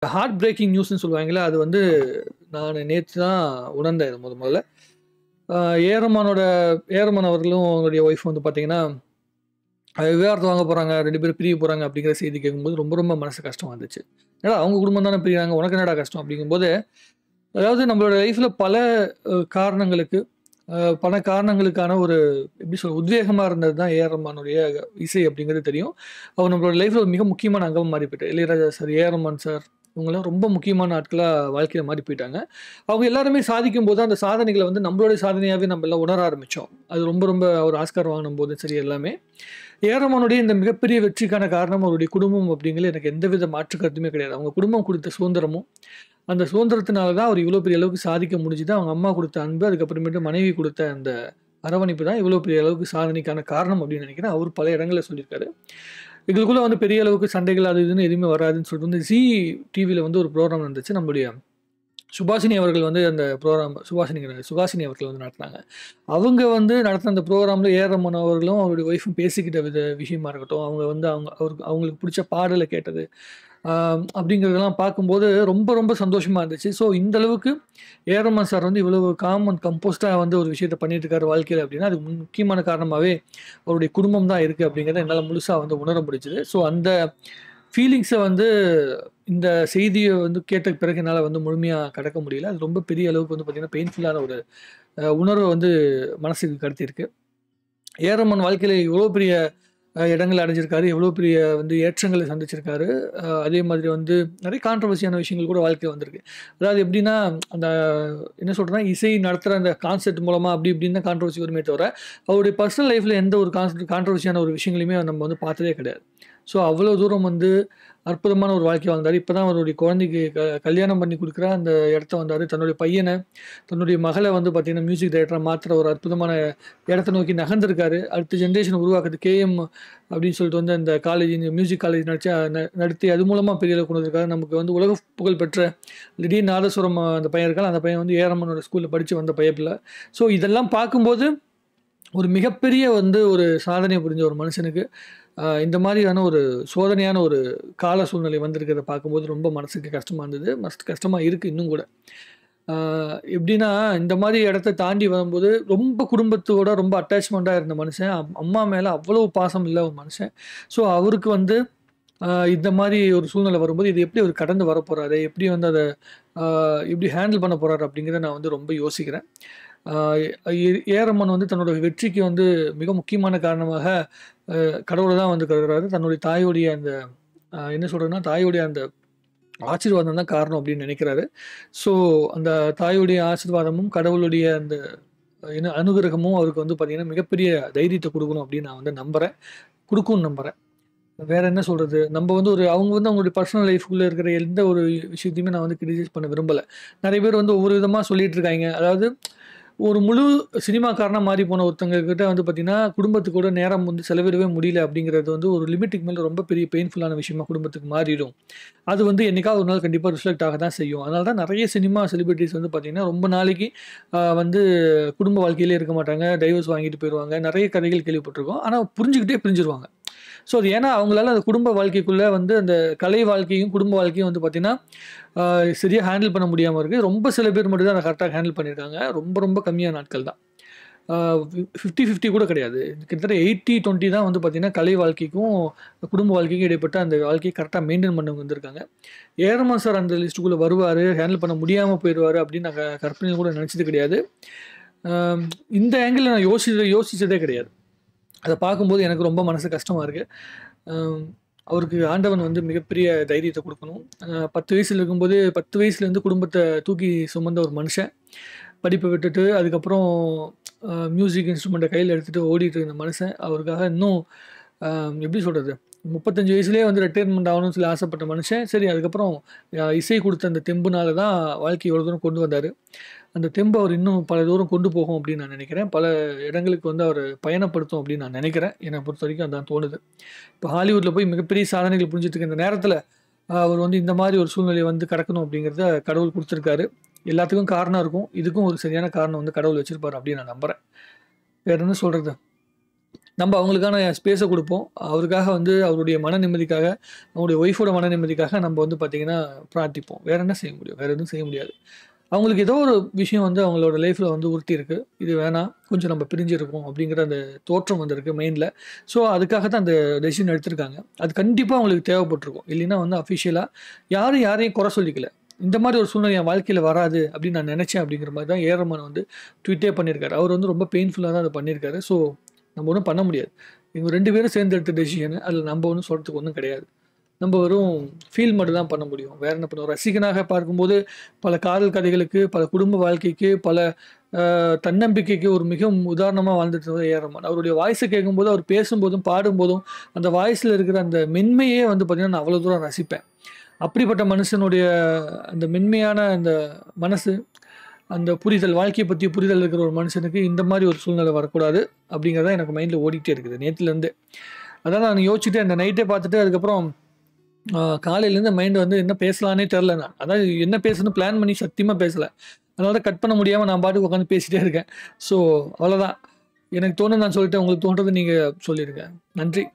Heart braking நியூஸ்ன்னு சொல்லுவாங்கல்ல, அது வந்து நானு நேத்து தான் உணர்ந்தேன் இது மொதல்ல. அ ஏஆர் ரஹ்மான் அவர்களும் அவங்களுடைய ஒய்ஃப் வந்து பார்த்தீங்கன்னா, விவாகரத்து வாங்க போறாங்க. 2 பேரும் பிரிய போறாங்க அப்படிங்கிற செய்தி கேட்கும்போது ரொம்ப ரொம்ப மனசு கஷ்டமா இருந்துச்சு. என்னடா அவங்க குடும்பம் தானே பிரியிறாங்க. உனக்கு என்னடா கஷ்டம் அப்படிங்கும்போது, அதாவது நம்மளோட லைஃப்ல பல காரணங்களுக்கு பல காரணங்களுக்கான ஒரு எப்படி சொல்றது, உத்வேகமா இருந்தது தான் ஏஆர் ரஹ்மானுடைய இசை அப்படிங்கிறது தெரியும். அவர் நம்மளோட லைஃப்ல ஒரு மிக முக்கியமான அங்கமா மாறி போயிட்டாரு. Ilaiyaraaja sir, A R Rahman sir இவங்கலாம் ரொம்ப முக்கியமான ஆட்களா வாழ்க்கையில மாறி போயிட்டாங்க. அவங்க எல்லாருமே சாதிக்கும்போது, அந்த சாதனைகள வந்து நம்மளுடைய சாதனையாவே நம்ம எல்லாம் உணர ஆரம்பிச்சோம். அது ரொம்ப ரொம்ப அவர் ஆஸ்கார் வாங்கும்போதும் சரி எல்லாமே. ஏஆர் ரஹ்மானுடைய இந்த மிகப்பெரிய வெற்றிக்கான காரணம் அவருடைய குடும்பம் அப்படிங்கிறதுல எனக்கு எந்தவித மாற்று கருத்துமே கிடையாது. அவங்க குடும்பம் குடுத்த சுதந்திரமும், அந்த சுதந்திரத்தினால தான் அவர் இவ்வளோ பெரிய அளவுக்கு சாதிக்க முடிஞ்சுது. அவங்க அம்மா குடுத்த அன்பு, அதுக்கப்புறமேட்டு மனைவி குடுத்த அந்த அரவணைப்பு தான் இவ்வளோ பெரிய அளவுக்கு சாதனைக்கான காரணம் அப்படின்னு நினைக்கிறேன். அவரு பல இடங்கள்ல சொல்லியிருக்காரு. எங்களுக்குள்ள வந்து பெரிய அளவுக்கு சண்டைகள் அது இதுன்னு எதுவுமே வராதுன்னு சொல்லிட்டு வந்து ஜீ டிவில வந்து ஒரு ப்ரோகிராம் நடந்துச்சு. நம்முடைய சுபாஷினி அவர்கள் வந்து அந்த ப்ரோகிராம் சுஹாசினி அவர்கள் வந்து நடத்துனாங்க. அவங்க வந்து நடத்தின அந்த ப்ரோகிராம்ல ஏஆர் ரஹ்மான் அவர்களும், அவருடைய ஒய்ஃபும் பேசிக்கிட்ட விஷயமா இருக்கட்டும், அவங்க வந்து அவங்களுக்கு பிடிச்ச பாடல கேட்டது, ஆ அப்படிங்கிறதெல்லாம் பார்க்கும்போது ரொம்ப ரொம்ப சந்தோஷமா இருந்துச்சு. ஸோ இந்த அளவுக்கு ஏஆர் ரஹ்மான் சார் வந்து இவ்வளவு காம் அண்ட் கம்போஸ்ட்டா வந்து ஒரு விஷயத்த பண்ணிட்டு இருக்காரு வாழ்க்கையில அப்படின்னா, அதுக்கு முக்கியமான காரணமாவே அவருடைய குடும்பம் தான் இருக்கு அப்படிங்கிறத என்னால முழுசா வந்து உணர முடிஞ்சது. ஸோ அந்த ஃபீலிங்ஸ வந்து இந்த செய்திய வந்து கேட்ட பிறகு என்னால வந்து முழுமையா கடக்க முடியல. அது ரொம்ப பெரிய அளவுக்கு வந்து பார்த்தீங்கன்னா, பெயின்ஃபுல்லான ஒரு உணர்வ வந்து மனசுக்கு கடத்தியிருக்கு. ஏஆர் ரஹ்மான் வாழ்க்கையில எவ்வளோ பெரிய இடங்கள அடைஞ்சிருக்காரு. எவ்வளோ பெரிய வந்து ஏற்றங்கள சந்திச்சிருக்காரு. அதே மாதிரி வந்து நெறைய கான்ட்ரோவர்சியான விஷயங்கள் கூட வாழ்க்கையில வந்திருக்கு. அதாவது எப்படின்னா, அந்த என்ன சொல்றேன்னா, இசை நடத்துற அந்த கான்செர்ட் மூலமா அப்படி இப்படின்னு தான் கான்ட்ரோவர்சி வருமே தவிர, அவருடைய பர்சனல் லைஃப்ல எந்த ஒரு கான்ட்ரோவர்சியான ஒரு விஷயங்களையுமே நம்ம வந்து பார்த்ததே கிடையாது. ஸோ அவ்வளோ தூரம் வந்து அற்புதமான ஒரு வாழ்க்கை வாழ்ந்தாரு. இப்ப தான் அவருடைய குழந்தைக்கு கல்யாணம் பண்ணி குடுக்குற அந்த இடத்த வந்தாரு. தன்னுடைய பையன, தன்னுடைய மகள வந்து பார்த்தீங்கன்னா, மியூசிக் டைரக்டரா மாத்துற ஒரு அற்புதமான இடத்த நோக்கி நகர்ந்திருக்காரு. அடுத்த ஜெனரேஷன உருவாக்குறது கேஎம் அப்படின்னு சொல்லிட்டு வந்து அந்த காலேஜ் மியூசிக் காலேஜ் நடத்தி அது மூலமா பெரிய அளவுக்கு கொண்டு வந்திருக்காரு. நமக்கு வந்து உலக புகழ் பெற்ற திடீர் நாதஸ்வரம் அந்த பையன் இருக்கான். அந்த பையன் வந்து ஏஆர் ரஹ்மானோட ஸ்கூல்ல படிச்சு வந்த பையன். ஸோ இதெல்லாம் பார்க்கும்போது ஒரு மிகப்பெரிய வந்து ஒரு சாதனை புரிஞ்ச ஒரு மனுஷனுக்கு, இந்த மாதிரியான ஒரு சோதனையான ஒரு கால சூழ்நிலை வந்திருக்கிறத பார்க்கும்போது ரொம்ப மனசுக்கு கஷ்டமா இருந்தது. கஷ்டமா இருக்கு இன்னும் கூட. ஆ எப்படின்னா, இந்த மாரி இடத்த தாண்டி வரும்போது, ரொம்ப குடும்பத்தோட ரொம்ப அட்டாச்மெண்ட்டா இருந்த மனுஷன், அம்மா மேல அவ்வளவு பாசம் உள்ள ஒரு மனுஷன். ஸோ அவருக்கு வந்து இந்த மாரி ஒரு சூழ்நிலை வரும்போது, இது எப்படி அவரு கடந்து வரப்போறாரு? எப்படி வந்து அத ஆ எப்படி ஹேண்டில் பண்ண போறாரு? அப்படிங்கிறத நான் வந்து ரொம்ப யோசிக்கிறேன். ஆ ஏஆர் ரஹ்மான் வந்து தன்னோட வெற்றிக்கு வந்து மிக முக்கியமான காரணமாக கடவுள தான் வந்து கருதுறாரு. தன்னுடைய தாயுடைய அந்த என்ன சொல்றதுன்னா, தாயுடைய அந்த ஆசீர்வாதம் தான் காரணம் அப்படின்னு நினைக்கிறாரு. ஸோ அந்த தாயுடைய ஆசீர்வாதமும், கடவுளுடைய அந்த என்ன அனுகிரகமும் அவருக்கு வந்து பார்த்தீங்கன்னா, மிகப்பெரிய தைரியத்த குடுக்கணும் அப்படின்னு நான் வந்து நம்புறேன். குடுக்கும்னு நம்புறேன். வேற என்ன சொல்றது? நம்ப வந்து அவங்க வந்து அவங்களுடைய பர்சனல் லைஃப்குள்ள இருக்கிற எந்த ஒரு விஷயத்தையுமே நான் வந்து கிரிட்டிசைஸ் பண்ண விரும்பல. நெறைய பேர் வந்து ஒவ்வொரு விதமா சொல்லிட்டு இருக்காய்ங்க. அதாவது ஒரு முழு சினிமாக்காரனா மாறி போன ஒருத்தங்க கிட்ட வந்து பார்த்தீங்கன்னா, குடும்பத்துக்கு கூட நேரம் வந்து செலவிடவே முடியல அப்படிங்கிறது வந்து ஒரு லிமிட்டுக்கு மேல ரொம்ப பெரிய பெயின்ஃபுல்லான விஷயமா குடும்பத்துக்கு மாறிடும். அது வந்து என்னைக்காவது ஒரு நாள் கண்டிப்பா ரிஃப்ளெக்ட் ஆக தான் செய்யும். அதனால தான் நெறைய சினிமா செலிபிரிட்டீஸ் வந்து பார்த்தீங்கன்னா, ரொம்ப நாளைக்கு வந்து குடும்ப வாழ்க்கையிலே இருக்க மாட்டாங்க. டைவர்ஸ் வாங்கிட்டு போயிருவாங்க. நெறைய கதைகள் கேள்விப்பட்டுருக்கோம். ஆனா புரிஞ்சுகிட்டே பிரிஞ்சுருவாங்க. ஸோ அது ஏன்னா அவங்களால அந்த குடும்ப வாழ்க்கைக்குள்ள வந்து அந்த கலை வாழ்க்கையும், குடும்ப வாழ்க்கையும் வந்து பார்த்தீங்கன்னா, அ சரியா ஹேண்டில் பண்ண முடியாம இருக்கு. ரொம்ப சில பேர் மட்டும் தான் அத கரெக்ட்டா ஹேண்டில் பண்ணியிருக்காங்க. ரொம்ப ரொம்ப கம்மியான ஆட்கள் தான். ஆ 50, 50 கூட கிடையாது. கிட்டத்தட்ட 80, 20 தான் வந்து பார்த்தீங்கன்னா, கலை வாழ்க்கைக்கும், குடும்ப வாழ்க்கைக்கும் இடைப்பட்ட அந்த வாழ்க்கைய கரெக்ட்டா மெயின்டெயின் பண்ணவங்க வந்திருக்காங்க. ஏஆர் ரஹ்மான் சார் அந்த லிஸ்ட்டுக்குள்ள வருவாரு, ஹேண்டில் பண்ண முடியாம போயிருவாரு அப்படின்னு நான் கற்பனையில கூட நெனச்சது கிடையாது. அ இந்த ஆங்கிள்ல நான் யோசிச்சதே கிடையாது. அத பார்க்கும்போது எனக்கு ரொம்ப மனசு கஷ்டமா இருக்கு. அம் அவருக்கு ஆண்டவன் வந்து மிகப்பெரிய தைரியத்த குடுக்கணும். 10 வயசுல இருக்கும்போது 10 வயசுலேருந்து குடும்பத்த தூக்கி சுமந்த ஒரு மனுஷன். படிப்ப விட்டுட்டு அதுக்கப்புறம் மியூசிக் இன்ஸ்ட்ருமெண்ட்ட கையில எடுத்துட்டு ஓடிட்டு இருந்த மனுஷன். அவருக்காக இன்னும் அ எப்படி சொல்றது? 35 வயசுலயே வந்து ரிட்டயர்மெண்ட் ஆகணும்னு சொல்லி ஆசைப்பட்ட மனுஷன். சரி அதுக்கப்புறம் இசை குடுத்த அந்த தெம்புனால தான் வாழ்க்கைய இவ்வளோ தூரம் கொண்டு வந்தாரு. அந்த தெம்பு அவர் இன்னும் பல தூரம் கொண்டு போகும் அப்படின்னு நான் நினைக்கிறேன். பல இடங்களுக்கு வந்து அவர பயணப்படுத்தும் அப்படின்னு நான் நினைக்கிறேன். என்ன பொறுத்தவரைக்கும் அதான் தோணுது. இப்போ ஹாலிவுட்ல போய் மிகப்பெரிய சாதனைகள் புரிஞ்சுட்டு இருக்க இந்த நேரத்தில, அவர் வந்து இந்த மாரி ஒரு சூழ்நிலை வந்து கடக்கணும் அப்படிங்கிறத கடவுள் குடுத்துருக்காரு. எல்லாத்துக்கும் காரணம் இருக்கும். இதுக்கும் ஒரு சரியான காரணம் வந்து கடவுள் வச்சிருப்பாரு அப்படின்னு நான் நம்புறேன். வேற என்ன சொல்றது? நம்ம அவங்களுக்கான ஸ்பேஸை கொடுப்போம். அவருக்காக வந்து அவருடைய மன நிம்மதிக்காக, அவங்களுடைய ஒய்ஃபோட மன நிம்மதிக்காக நம்ம வந்து பார்த்தீங்கன்னா பிரார்த்திப்போம். வேற என்ன செய்ய முடியும்? வேற எதுவும் செய்ய முடியாது. அவங்களுக்கு ஏதோ ஒரு விஷயம் வந்து அவங்களோட லைஃப்ல வந்து உறுத்தியிருக்கு. இது வேணாம், கொஞ்சம் நம்ம பிரிஞ்சிருக்கோம் அப்படிங்கிற அந்த தோற்றம் வந்திருக்கு மைண்ட்ல. ஸோ அதுக்காக தான் அந்த டெசிஷன் எடுத்திருக்காங்க. அது கண்டிப்பா அவங்களுக்கு தேவைப்பட்டிருக்கும். இல்லைன்னா வந்து அஃபிஷியலா யாரும் யாரையும் குறை சொல்லிக்கல. இந்த மாதிரி ஒரு சூழ்நிலை என் வாழ்க்கையில வராது அப்படின்னு நான் நினைச்சேன் அப்படிங்கிற மாதிரி தான் ரஹ்மான் வந்து ட்வீட்டே பண்ணியிருக்காரு. அவர் வந்து ரொம்ப பெயின்ஃபுல்லா தான் அத பண்ணியிருக்காரு. ஸோ நம்ம ஒண்ணும் பண்ண முடியாது. இவங்க 2 பேரும் சேர்ந்து எடுத்த டெசிஷன். அதில நம்ம ஒண்ணும் சொல்றதுக்கு ஒண்ணும் கிடையாது. நம்ம வெறும் ஃபீல் மட்டும் தான் பண்ண முடியும். வேற என்ன பண்ணுவோம்? ரசிகனாக பார்க்கும்போது பல காதல் கதைகளுக்கு, பல குடும்ப வாழ்க்கைக்கு, பல தன்னம்பிக்கைக்கு ஒரு மிக உதாரணமா வாழ்ந்துட்டு இருந்தவர் ரஹ்மான். அவருடைய வாய்ஸ கேட்கும்போது, அவர் பேசும்போதும், பாடும்போதும் அந்த வாய்ஸ்ல இருக்கிற அந்த மென்மையே வந்து பார்த்தீங்கன்னா, நான் அவ்வளோ தூரம் ரசிப்பேன். அப்படிப்பட்ட மனுஷனுடைய அந்த மென்மையான அந்த மனசு, அந்த புரிதல், வாழ்க்கைய பத்தி புரிதல் இருக்கிற ஒரு மனுஷனுக்கு இந்த மாரி ஒரு சூழ்நிலை வரக்கூடாது. அப்படிங்கிறது தான் எனக்கு மைண்ட்ல ஓடிட்டே இருக்குது நேத்துலருந்தே. அதான் நான் யோசிச்சுட்டு அந்த நைட்டே பார்த்துட்டு அதுக்கப்புறம் காலையிலேருந்து மைண்ட் வந்து என்ன பேசலான்னே தெரில நான். அதான் என்ன பேசணும்னு பிளான் பண்ணி சத்தியமா பேசல. அதனால தான் கட் பண்ண முடியாம நான் பாட்டுக்கு உட்காந்து பேசிட்டே இருக்கேன். ஸோ அவ்வளோதான். எனக்கு தோணுனது நான் சொல்லிட்டேன். உங்களுக்கு தோன்றத நீங்க சொல்லிருங்க. நன்றி.